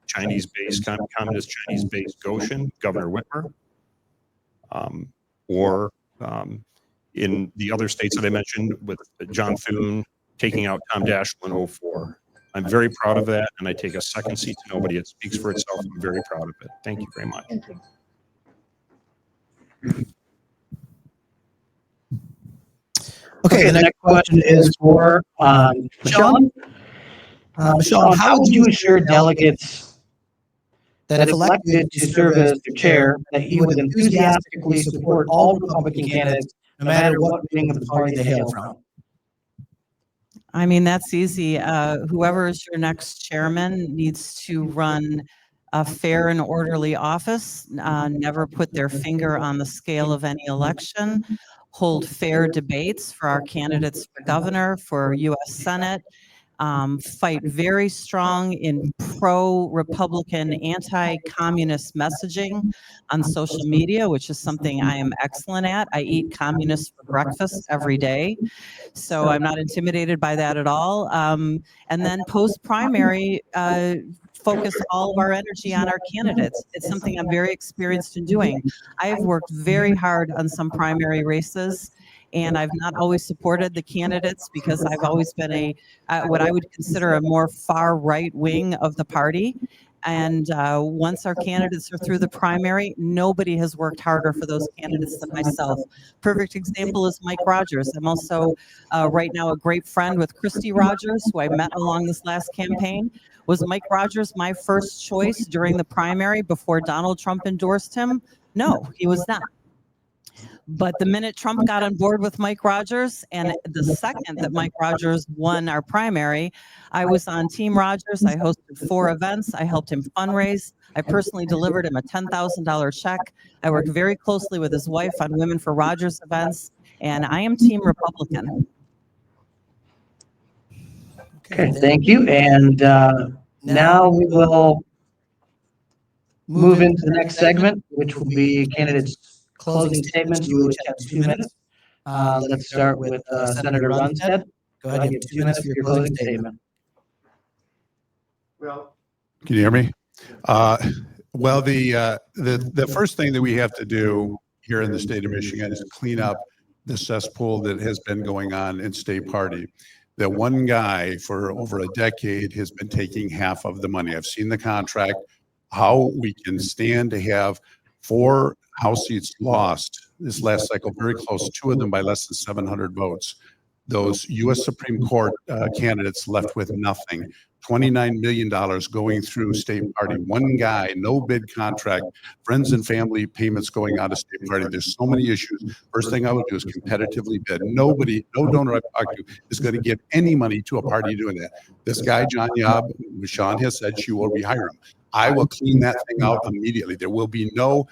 Chinese-based, communist Chinese-based Goshen, Governor Whitmer, or in the other states that I mentioned with John Thune taking out Tom Daschle in 2004. I'm very proud of that, and I take a second seat to nobody. It speaks for itself. I'm very proud of it. Thank you very much. Okay, the next question is for Meshawn. Meshawn, how would you assure delegates that if elected to serve as the chair, that you would enthusiastically support all Republican candidates, no matter what wing of the party they hail from? I mean, that's easy. Whoever is your next chairman needs to run a fair and orderly office, never put their finger on the scale of any election, hold fair debates for our candidates for governor, for U.S. Senate, fight very strong in pro-Republican, anti-communist messaging on social media, which is something I am excellent at. I eat communists for breakfast every day, so I'm not intimidated by that at all. And then post-primary, focus all of our energy on our candidates. It's something I'm very experienced in doing. I have worked very hard on some primary races, and I've not always supported the candidates because I've always been what I would consider a more far right wing of the party. And once our candidates are through the primary, nobody has worked harder for those candidates than myself. Perfect example is Mike Rogers. I'm also right now a great friend with Christy Rogers, who I met along this last campaign. Was Mike Rogers my first choice during the primary before Donald Trump endorsed him? No, he was not. But the minute Trump got on board with Mike Rogers, and the second that Mike Rogers won our primary, I was on Team Rogers. I hosted 4 events. I helped him fundraise. I personally delivered him a $10,000 check. I worked very closely with his wife on Women for Rogers events, and I am Team Republican. Okay, thank you. And now we will move into the next segment, which will be candidates' closing statements. You each have 2 minutes. Let's start with Senator Runestad. Go ahead, you have 2 minutes for your closing statement. Well, can you hear me? Well, the first thing that we have to do here in the state of Michigan is clean up the cesspool that has been going on in state party. That one guy for over a decade has been taking half of the money. I've seen the contract, how we can stand to have 4 House seats lost this last cycle, very close, 2 of them by less than 700 votes. Those U.S. Supreme Court candidates left with nothing. $29 million going through state party. One guy, no bid contract, friends and family payments going out of state party. There's so many issues. First thing I would do is competitively bid. Nobody, no donor I talk to is going to give any money to a party doing that. This guy, John Yob, Meshawn has said she will rehire him. I will clean that thing out immediately. There will be no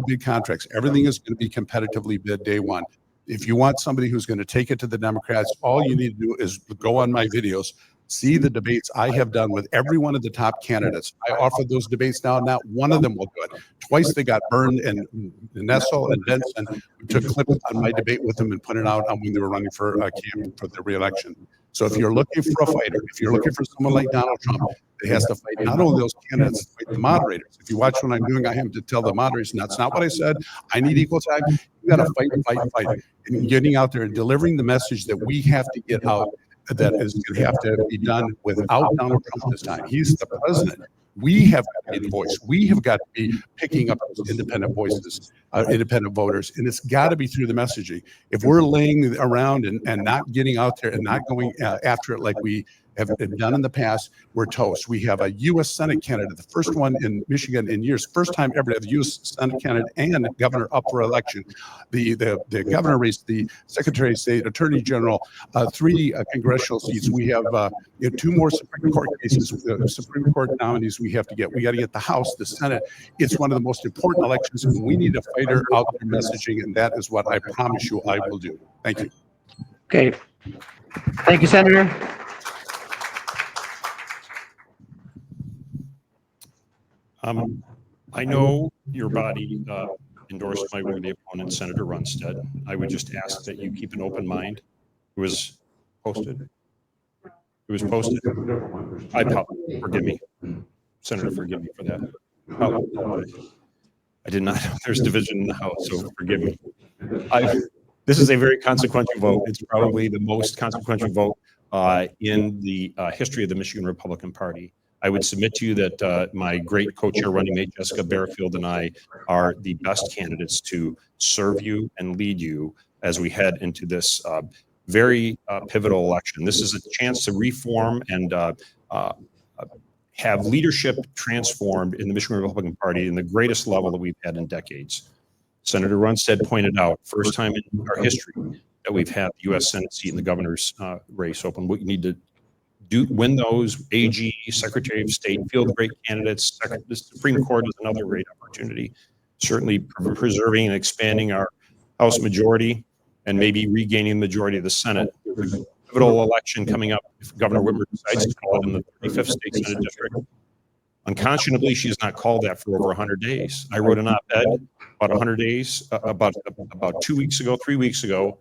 bid contracts. Everything is going to be competitively bid day one. If you want somebody who's going to take it to the Democrats, all you need to do is go on my videos, see the debates I have done with every one of the top candidates. I offered those debates now. Not one of them will do it. Twice they got burned, and Nessel and Benson took clips on my debate with them and put it out on when they were running for camp for the re-election. So if you're looking for a fighter, if you're looking for someone like Donald Trump, that has to fight not only those candidates, but the moderators. If you watch what I'm doing, I have to tell the moderators, that's not what I said. I need equal time. You got to fight. And getting out there and delivering the message that we have to get out, that is going to have to be done without Donald Trump this time. He's the president. We have got to be the voice. We have got to be picking up those independent voices, independent voters, and it's got to be through the messaging. If we're laying around and not getting out there and not going after it like we have done in the past, we're toast. We have a U.S. Senate candidate, the first one in Michigan in years, first time ever to have a U.S. Senate candidate and governor up for election. The governor race, the Secretary of State, Attorney General, 3 congressional seats. We have 2 more Supreme Court cases, Supreme Court nominees we have to get. We got to get the House, the Senate. It's one of the most important elections, and we need a fighter out there messaging, and that is what I promise you I will do. Thank you. Okay. Thank you, Senator. I know your body endorsed my worthy opponent, Senator Runestad. I would just ask that you keep an open mind. It was posted. It was posted. Forgive me. Senator, forgive me for that. I did not know there's division in the House, so forgive me. This is a very consequential vote. It's probably the most consequential vote in the history of the Michigan Republican Party. I would submit to you that my great co-chair running mate, Jessica Bearfield, and I are the best candidates to serve you and lead you as we head into this very pivotal election. This is a chance to reform and have leadership transformed in the Michigan Republican Party in the greatest level that we've had in decades. Senator Runestad pointed out, first time in our history that we've had the U.S. Senate seat in the governor's race open. We need to win those. AG, Secretary of State, field great candidates. The Supreme Court is another great opportunity. Certainly preserving and expanding our House majority and maybe regaining the majority of the Senate. There's a pivotal election coming up if Governor Whitmer decides to call it in the 35th State Senate District. Unconscionably, she has not called that for over 100 days. I wrote an op-ed about 100 days, about 2 weeks ago, 3 weeks ago,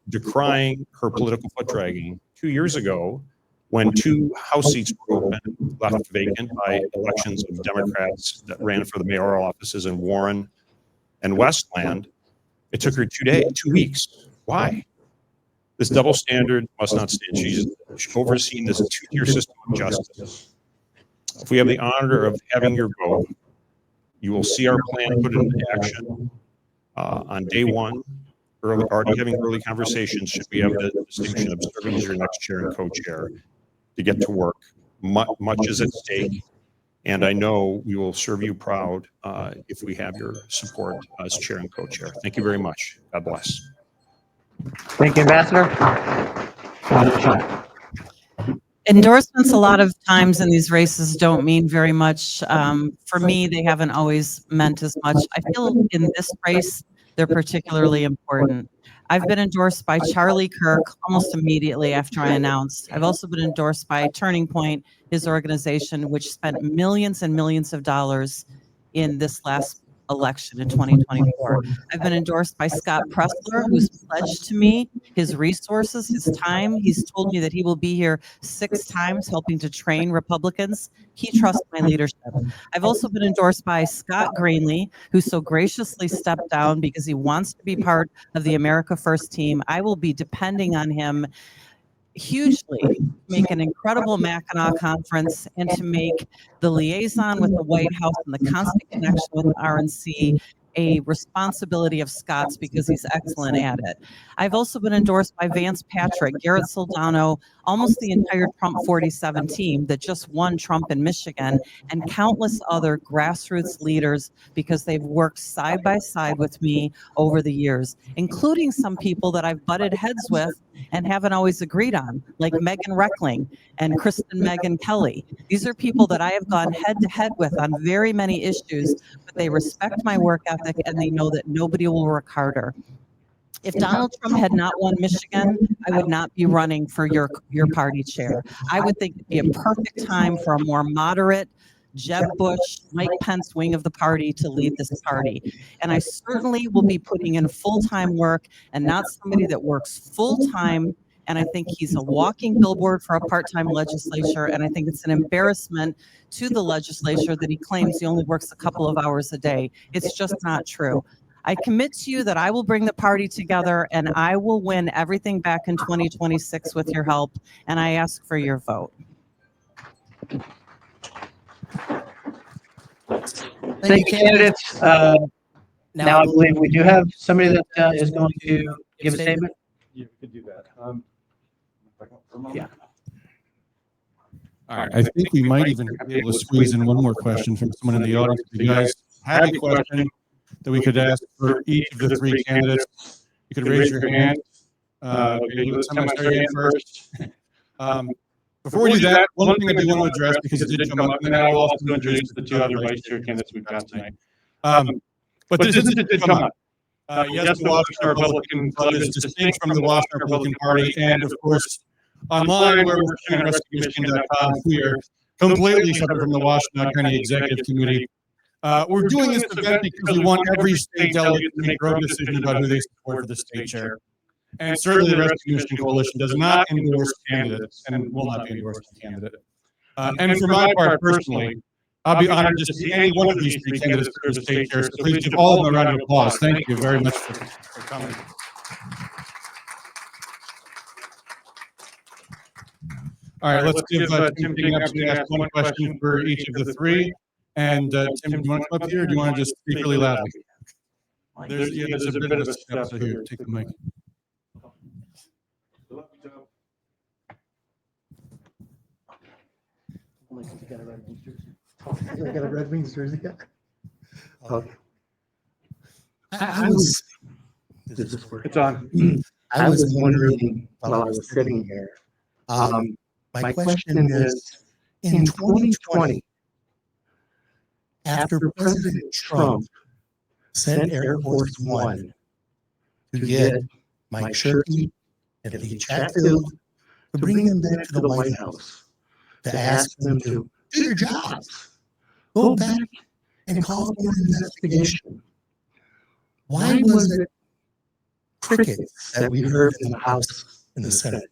decrying her political foot dragging. 2 years ago, when 2 House seats were open, left vacant by elections of Democrats that ran for the mayoral offices in Warren and Westland, it took her 2 weeks. Why? This double standard must not stand. She's overseeing this 2-tier system of justice. If we have the honor of having your vote, you will see our plan put into action on day one. Already having early conversations, should we have the distinction of serving as your next chair and co-chair to get to work. Much is at stake, and I know we will serve you proud if we have your support as chair and co-chair. Thank you very much. God bless. Thank you, Ambassador. Endorsements a lot of times in these races don't mean very much. For me, they haven't always meant as much. I feel in this race, they're particularly important. I've been endorsed by Charlie Kirk almost immediately after I announced. I've also been endorsed by Turning Point, his organization, which spent millions and millions of dollars in this last election in 2024. I've been endorsed by Scott Pressler, who's pledged to me his resources, his time. He's told me that he will be here 6 times helping to train Republicans. He trusts my leadership. I've also been endorsed by Scott Greenlee, who so graciously stepped down because he wants to be part of the America First team. I will be depending on him hugely to make an incredible Mackinac conference and to make the liaison with the White House and the constant connection with the RNC a responsibility of Scott's because he's excellent at it. I've also been endorsed by Vance Patrick, Garrett Soldano, almost the entire Trump 47 team that just won Trump in Michigan, and countless other grassroots leaders because they've worked side by side with me over the years, including some people that I've butted heads with and haven't always agreed on, like Megan Reckling and Kristen Megan Kelly. These are people that I have gone head to head with on very many issues, but they respect my work ethic and they know that nobody will work harder. If Donald Trump had not won Michigan, I would not be running for your party chair. I would think it'd be a perfect time for a more moderate Jeb Bush, Mike Pence wing of the party to lead this party. And I certainly will be putting in full-time work and not somebody that works full-time. And I think he's a walking billboard for a part-time legislature. And I think it's an embarrassment to the legislature that he claims he only works a couple of hours a day. It's just not true. I commit to you that I will bring the party together and I will win everything back in 2026 with your help. And I ask for your vote. Thank you, candidates. Now I believe we do have somebody that is going to give a statement. You could do that. Yeah. All right, I think we might even be able to squeeze in one more question from someone in the audience. If you guys have a question that we could ask for each of the 3 candidates, you could raise your hand. Okay, let's start again first. Before we do that, one thing I do want to address, because it did come up, and then I will also introduce the 2 other vice chair candidates we've got tonight. But this did come up. Yes, the Washtenaw Republican Club is distinct from the Washtenaw Republican Party, and of course, online, where we're at rescuemichigan.com, we are completely separate from the Washtenaw County Executive Committee. We're doing this event because we want every state delegate to make their own decision about who they support for the state chair. And certainly the Rescue Mission Coalition does not endorse candidates and will not be endorsing a candidate. And for my part, personally, I'll be honored to see any one of these 3 candidates for the state chair. So please give all of them a round of applause. Thank you very much for coming. All right, let's give Tim the opportunity to ask one question for each of the 3. And Tim, do you want to come up here or do you want to just speak really loudly? There's a bit of a step, so here, take the mic. I got a Red Wings jersey. I was. Does this work? It's on. I was wondering while I was sitting here. My question is, in 2020, after President Trump sent Air Force One to get Mike Shirkey and Lee Chatfield to bring them back to the White House, to ask them to do your jobs, go back and call for an investigation. Why was it crickets that we heard in the House and the Senate?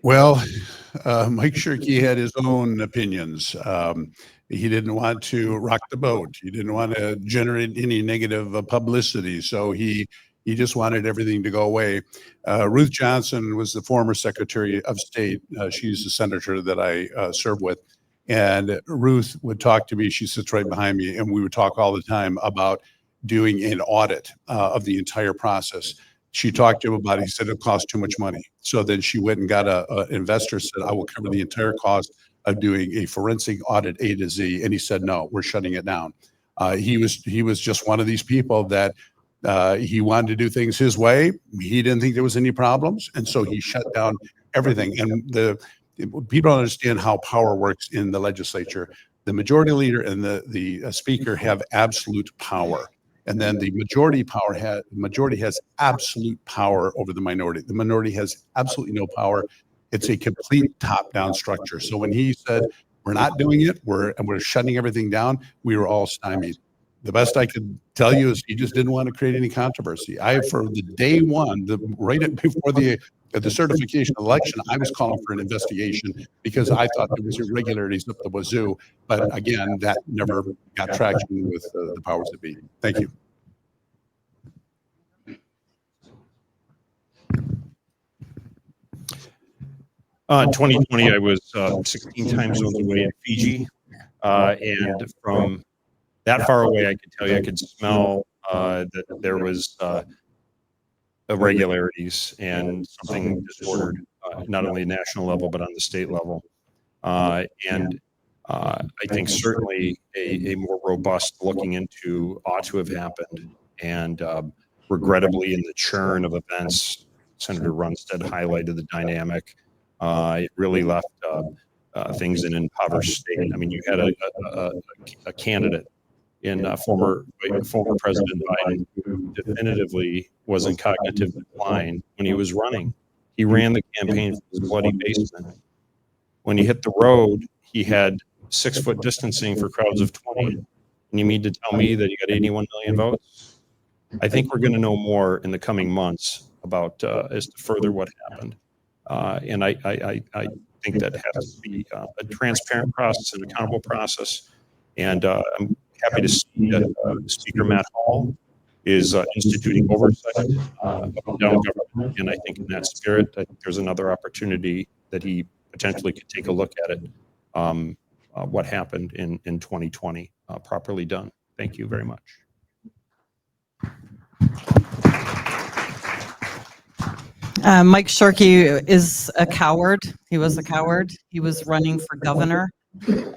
Well, Mike Shirkey had his own opinions. He didn't want to rock the boat. He didn't want to generate any negative publicity. So he just wanted everything to go away. Ruth Johnson was the former Secretary of State. She's the senator that I serve with. And Ruth would talk to me. She sits right behind me. And we would talk all the time about doing an audit of the entire process. She talked to him about it. He said it cost too much money. So then she went and got an investor, said, I will cover the entire cost of doing a forensic audit A to Z. And he said, no, we're shutting it down. He was just one of these people that he wanted to do things his way. He didn't think there was any problems. And so he shut down everything. And people don't understand how power works in the legislature. The majority leader and the speaker have absolute power. And then the majority has absolute power over the minority. The minority has absolutely no power. It's a complete top-down structure. So when he said, we're not doing it, we're shutting everything down, we were all stymied. The best I could tell you is he just didn't want to create any controversy. For the day one, before the certification election, I was calling for an investigation because I thought there was irregularities up the wazoo. But again, that never got traction with the powers that be. Thank you. In 2020, I was 16 time zones away in Fiji. And from that far away, I could tell you, I could smell that there was irregularities and something disordered, not only national level, but on the state level. And I think certainly a more robust looking into ought to have happened. And regrettably, in the churn of events, Senator Runestad highlighted the dynamic. It really left things in an impoverished state. I mean, you had a candidate in former President Biden who definitively was in cognitive decline when he was running. He ran the campaign from his bloody basement. When he hit the road, he had 6-foot distancing for crowds of 20. And you mean to tell me that he got 81 million votes? I think we're going to know more in the coming months about as to further what happened. And I think that has to be a transparent process, an accountable process. And I'm happy to see that Speaker Matt Hall is instituting oversight of down government. And I think in that spirit, I think there's another opportunity that he potentially could take a look at it, what happened in 2020, properly done. Thank you very much. Mike Shorkey is a coward. He was a coward. He was running for governor.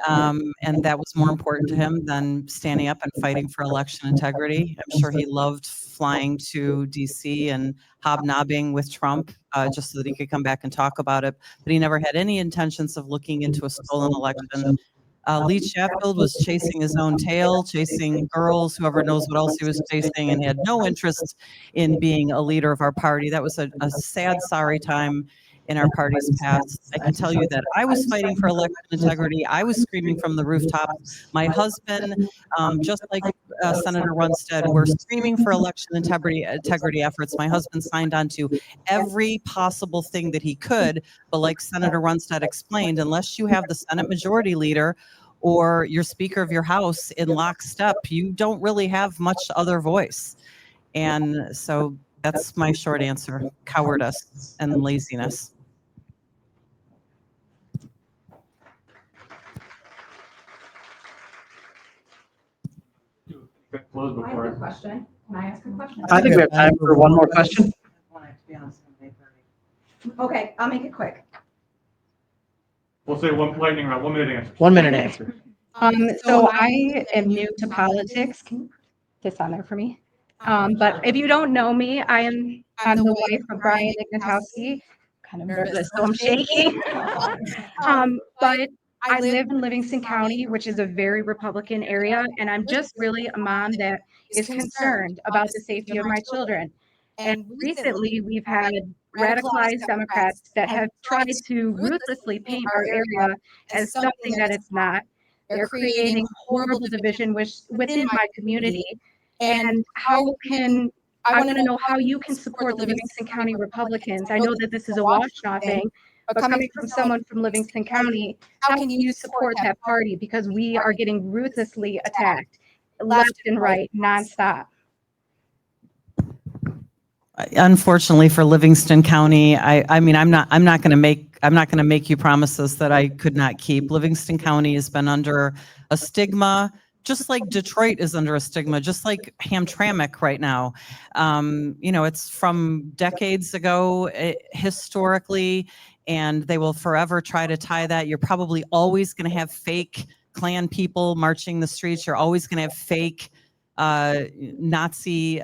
And that was more important to him than standing up and fighting for election integrity. I'm sure he loved flying to DC and hobnobbing with Trump just so that he could come back and talk about it. But he never had any intentions of looking into a stolen election. Lee Chatfield was chasing his own tail, chasing girls, whoever knows what else he was chasing, and had no interest in being a leader of our party. That was a sad, sorry time in our party's past. I can tell you that I was fighting for election integrity. I was screaming from the rooftops. My husband, just like Senator Runestad, were screaming for election integrity efforts. My husband signed on to every possible thing that he could. But like Senator Runestad explained, unless you have the Senate Majority Leader or your Speaker of your House in lockstep, you don't really have much other voice. And so that's my short answer: cowardice and laziness. Close I have a question. Can I ask a question? I think we have time for one more question. Okay, I'll make it quick. We'll say one lightning round, 1 minute answer. 1 minute answer. So I am new to politics. Can you put this on there for me? But if you don't know me, I'm the wife of Brian Ignatowski. Kind of nervous, so I'm shaking. But I live in Livingston County, which is a very Republican area, and I'm just really a mom that is concerned about the safety of my children. And recently, we've had radicalized Democrats that have tried to ruthlessly paint our area as something that it's not. They're creating horrible division within my community. And I want to know how you can support the Livingston County Republicans. I know that this is a Washtenaw thing, but coming from someone from Livingston County, how can you support that party? Because we are getting ruthlessly attacked left and right, nonstop. Unfortunately for Livingston County, I mean, I'm not going to make you promises that I could not keep. Livingston County has been under a stigma, just like Detroit is under a stigma, just like Hamtramck right now. It's from decades ago, historically, and they will forever try to tie that. You're probably always going to have fake Klan people marching the streets. You're always going to have fake Nazi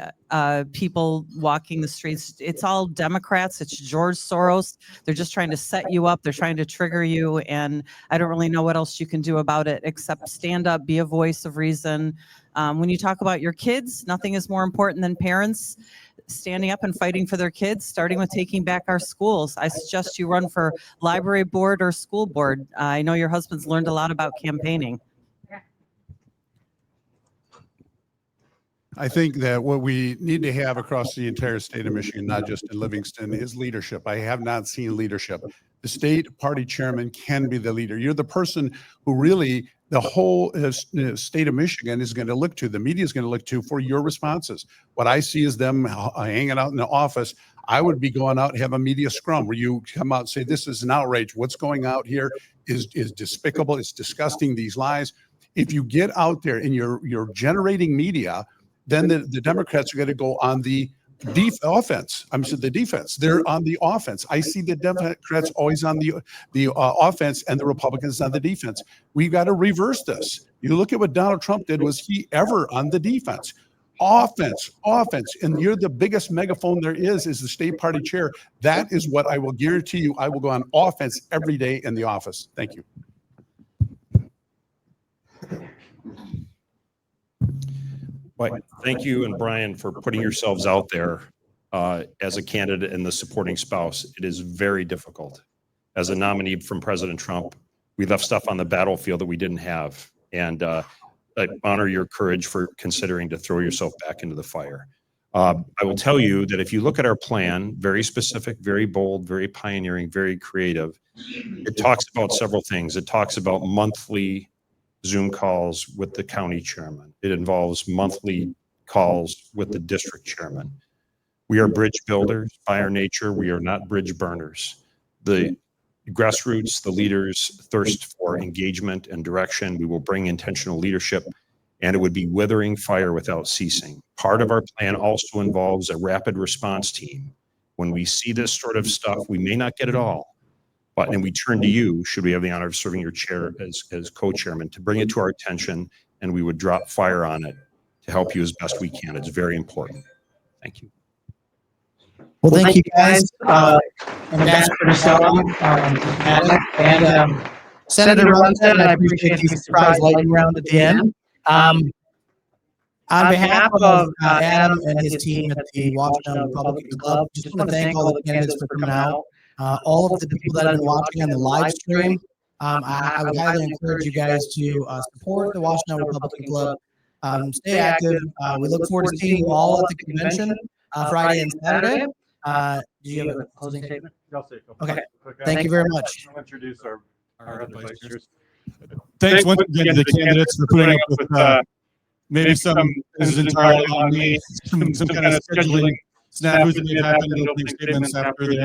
people walking the streets. It's all Democrats. It's George Soros. They're just trying to set you up. They're trying to trigger you. And I don't really know what else you can do about it except stand up, be a voice of reason. When you talk about your kids, nothing is more important than parents standing up and fighting for their kids, starting with taking back our schools. I suggest you run for library board or school board. I know your husband's learned a lot about campaigning. I think that what we need to have across the entire state of Michigan, not just in Livingston, is leadership. I have not seen leadership. The state party chairman can be the leader. You're the person who really the whole state of Michigan is going to look to. The media is going to look to for your responses. What I see is them hanging out in the office. I would be going out and have a media scrum where you come out and say, this is an outrage. What's going out here is despicable. It's disgusting, these lies. If you get out there and you're generating media, then the Democrats are going to go on the offense. I'm saying the defense. They're on the offense. I see the Democrats always on the offense and the Republicans on the defense. We've got to reverse this. You look at what Donald Trump did. Was he ever on the defense? Offense. And you're the biggest megaphone there is the state party chair. That is what I will guarantee you. I will go on offense every day in the office. Thank you. Well, thank you and Brian for putting yourselves out there as a candidate and the supporting spouse. It is very difficult. As a nominee from President Trump, we left stuff on the battlefield that we didn't have. And I honor your courage for considering to throw yourself back into the fire. I will tell you that if you look at our plan, very specific, very bold, very pioneering, very creative, it talks about several things. It talks about monthly Zoom calls with the county chairman. It involves monthly calls with the district chairman. We are bridge builders by our nature. We are not bridge burners. The grassroots, the leaders thirst for engagement and direction. We will bring intentional leadership, and it would be withering fire without ceasing. Part of our plan also involves a rapid response team. When we see this sort of stuff, we may not get it all. And we turn to you, should we have the honor of serving your chair as co-chairman, to bring it to our attention, and we would drop fire on it to help you as best we can. It's very important. Thank you. Well, thank you guys. Ambassador Cella, Maddock, and Senator Runestad, I appreciate the surprise lightning round at the end. On behalf of Adam and his team at the Washtenaw Republican Club, just want to thank all the candidates for coming out. All of the people that have been watching on the live stream, I would highly encourage you guys to support the Washtenaw Republican Club. Stay active. We look forward to seeing you all at the convention Friday and Saturday. Do you have a closing statement? Okay. Thank you very much. I'll introduce our other vice chairs. Thanks once again to the candidates for putting up with maybe some, this is entirely on me, some kind of scheduling snafus that may have happened in opening statements after the